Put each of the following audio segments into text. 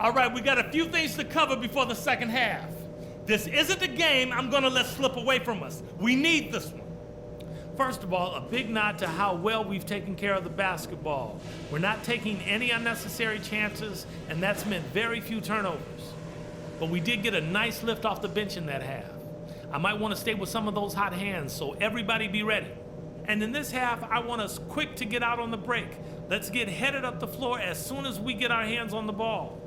All right, we got a few things to cover before the second half. This isn't a game I'm gonna let slip away from us. We need this one. First of all, a big nod to how well we've taken care of the basketball. We're not taking any unnecessary chances, and that's meant very few turnovers. But we did get a nice lift off the bench in that half. I might want to stay with some of those hot hands, so everybody be ready. And in this half, I want us quick to get out on the break. Let's get headed up the floor as soon as we get our hands on the ball.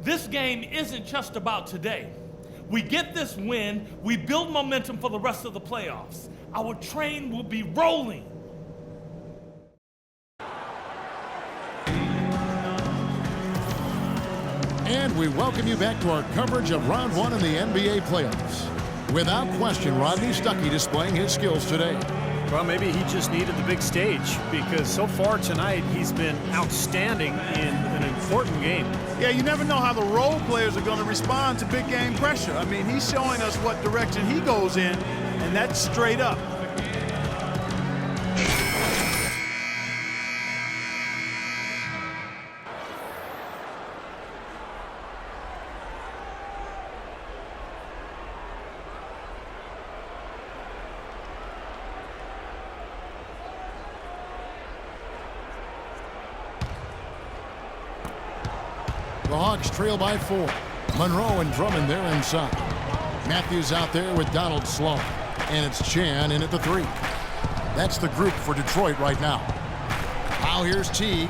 This game isn't just about today. We get this win, we build momentum for the rest of the playoffs. Our train will be rolling. And we welcome you back to our coverage of round one in the NBA playoffs. Without question, Rodney Stuckey displaying his skills today. Well, maybe he just needed the big stage because so far tonight he's been outstanding in an important game. Yeah, you never know how the role players are going to respond to big game pressure. I mean, he's showing us what direction he goes in, and that's straight up. The Hawks trail by 4. Monroe and Drummond there inside. Matthews out there with Donald Sloan. And it's Chan in at the 3. That's the group for Detroit right now. Now here's Teague.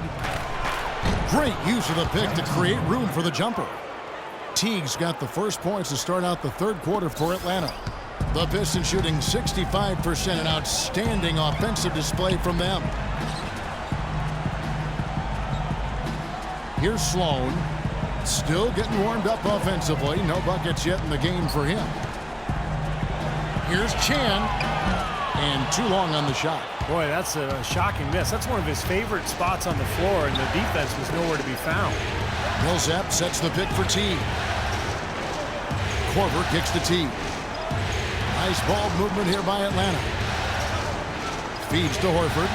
Great use of the pick to create room for the jumper. Teague's got the first points to start out the third quarter for Atlanta. The Pistons shooting 65%, an outstanding offensive display from them. Here's Sloan. Still getting warmed up offensively. No buckets yet in the game for him. Here's Chan. And too long on the shot. Boy, that's a shocking miss. That's one of his favorite spots on the floor, and the defense was nowhere to be found. Millsap sets the pick for Teague. Korver kicks to Teague. Nice ball movement here by Atlanta. Feeds to Horford.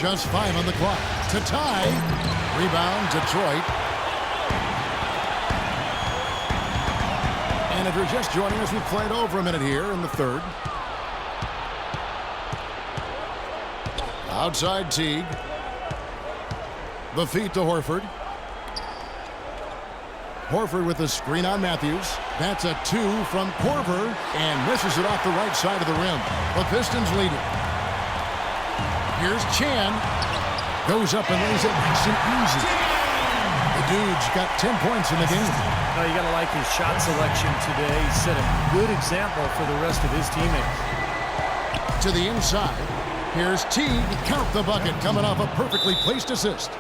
Just 5 on the clock. To tie. Rebound, Detroit. And if you're just joining us, we've played over a minute here in the third. Outside Teague. The feed to Horford. Horford with the screen on Matthews. That's a 2 from Korver and misses it off the right side of the rim. The Pistons lead it. Here's Chan. Goes up and lays it nice and easy. The dude's got 10 points in the game. Oh, you got to like his shot selection today. He set a good example for the rest of his teammates. To the inside. Here's Teague. Count the bucket coming off a perfectly placed assist.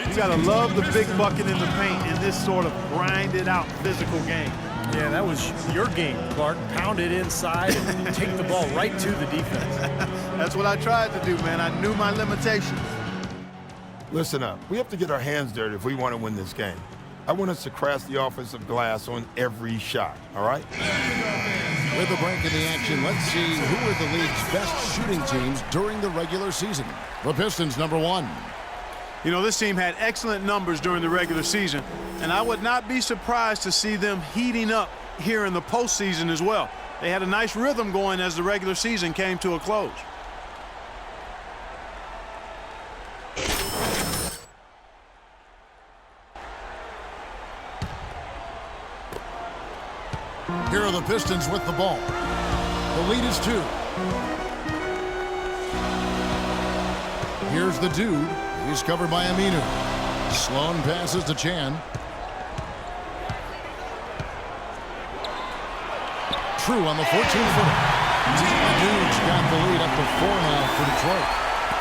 You got to love the big bucket in the paint in this sort of grinded out physical game. Yeah, that was your game, Clark. Pound it inside and take the ball right to the defense. That's what I tried to do, man. I knew my limitations. Listen up. We have to get our hands dirty if we want to win this game. I want us to crash the offensive glass on every shot, all right? With a break in the action, let's see who are the league's best shooting teams during the regular season. The Pistons, number 1. You know, this team had excellent numbers during the regular season, and I would not be surprised to see them heating up here in the postseason as well. They had a nice rhythm going as the regular season came to a close. Here are the Pistons with the ball. The lead is 2. Here's the dude. He's covered by Aminu. Sloan passes to Chan. True on the 14-footer. The dude's got the lead up to 4 now for Detroit.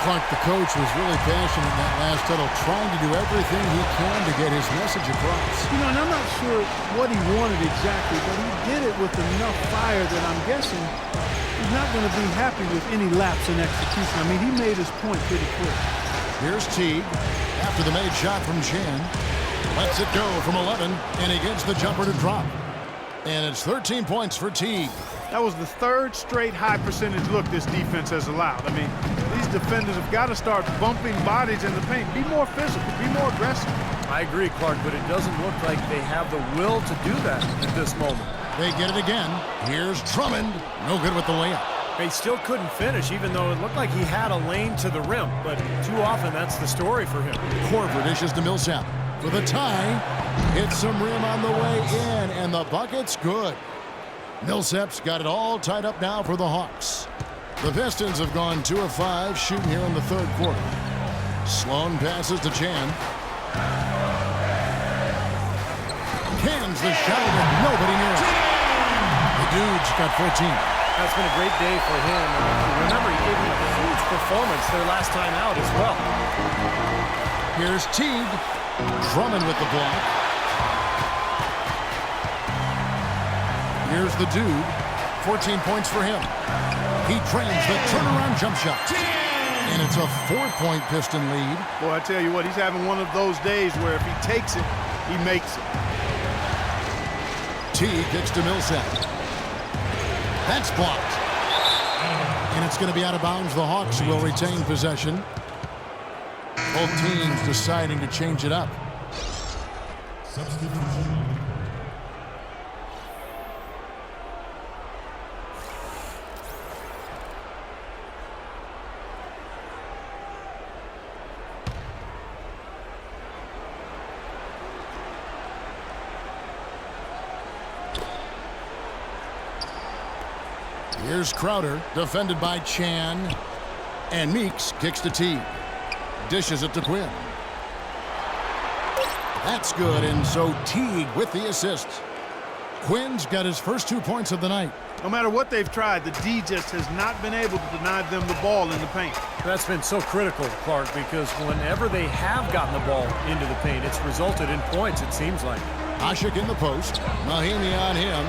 Clark, the coach, was really passionate in that last huddle, trying to do everything he can to get his message across. You know, and I'm not sure what he wanted exactly, but he did it with enough fire that I'm guessing he's not going to be happy with any lapse in execution. I mean, he made his point pretty clear. Here's Teague after the made shot from Chan. Lets it go from 11, and he gets the jumper to drop. And it's 13 points for Teague. That was the 3rd straight high percentage look this defense has allowed. I mean, these defenders have got to start bumping bodies in the paint. Be more physical, be more aggressive. I agree, Clark, but it doesn't look like they have the will to do that at this moment. They get it again. Here's Drummond. No good with the layup. He still couldn't finish, even though it looked like he had a lane to the rim. But too often, that's the story for him. Korver dishes to Millsap for the tie. Hits some rim on the way in, and the bucket's good. Millsap's got it all tied up now for the Hawks. The Pistons have gone 2 of 5 shooting here in the third quarter. Sloan passes to Chan. Cans the shot with nobody near it. The dude's got 14. That's been a great day for him. And remember, he gave him a huge performance their last time out as well. Here's Teague. Drummond with the block. Here's the dude. 14 points for him. He drains the turnaround jump shot. And it's a 4-point Piston lead. Boy, I tell you what, he's having one of those days where if he takes it, he makes it. Teague kicks to Millsap. That's blocked. And it's going to be out of bounds. The Hawks will retain possession. Both teams deciding to change it up. Here's Crowder, defended by Chan. And Meeks kicks to Teague. Dishes it to Quinn. That's good, and so Teague with the assist. Quinn's got his first 2 points of the night. No matter what they've tried, the D just has not been able to deny them the ball in the paint. That's been so critical, Clark, because whenever they have gotten the ball into the paint, it's resulted in points, it seems like. Ashik in the post. Mahinmi on him.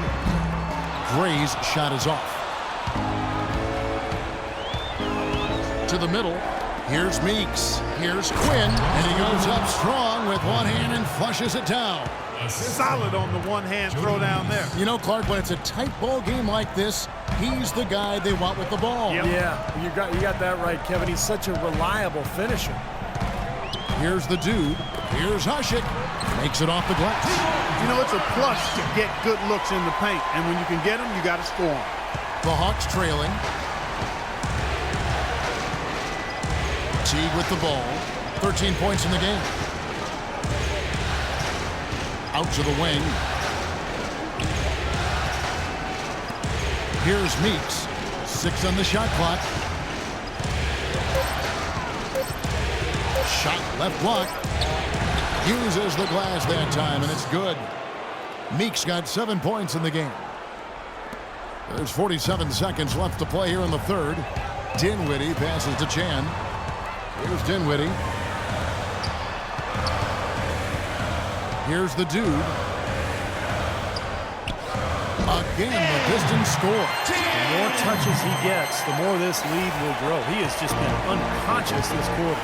Gray's shot is off. To the middle. Here's Meeks. Here's Quinn. And he goes up strong with one hand and flushes it down. Solid on the one-hand throw down there. You know, Clark, when it's a tight ball game like this, he's the guy they want with the ball. Yep. Yeah, you got that right, Kevin. He's such a reliable finisher. Here's the dude. Here's Ashik. Makes it off the glass. You know, it's a plus to get good looks in the paint. And when you can get them, you got to score them. The Hawks trailing. Teague with the ball. 13 points in the game. Out to the wing. Here's Meeks. 6 on the shot clock. Shot left block. Uses the glass that time, and it's good. Meeks got 7 points in the game. There's 47 seconds left to play here in the third. Dinwiddie passes to Chan. Here's Dinwiddie. Here's the dude. Again, the Pistons score. The more touches he gets, the more this lead will grow. He has just been unconscious this quarter.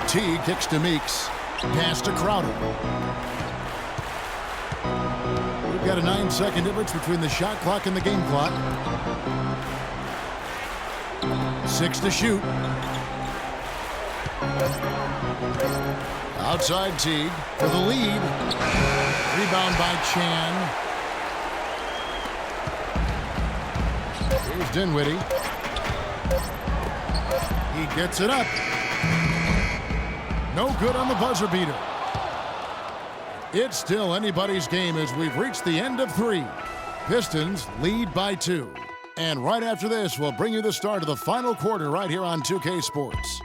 T kicks to Meeks. Pass to Crowder. We've got a 9-second difference between the shot clock and the game clock. 6 to shoot. Outside Teague for the lead. Rebound by Chan. Here's Dinwiddie. He gets it up. No good on the buzzer beater. It's still anybody's game as we've reached the end of 3. Pistons lead by 2. And right after this, we'll bring you the start of the final quarter right here on 2K Sports.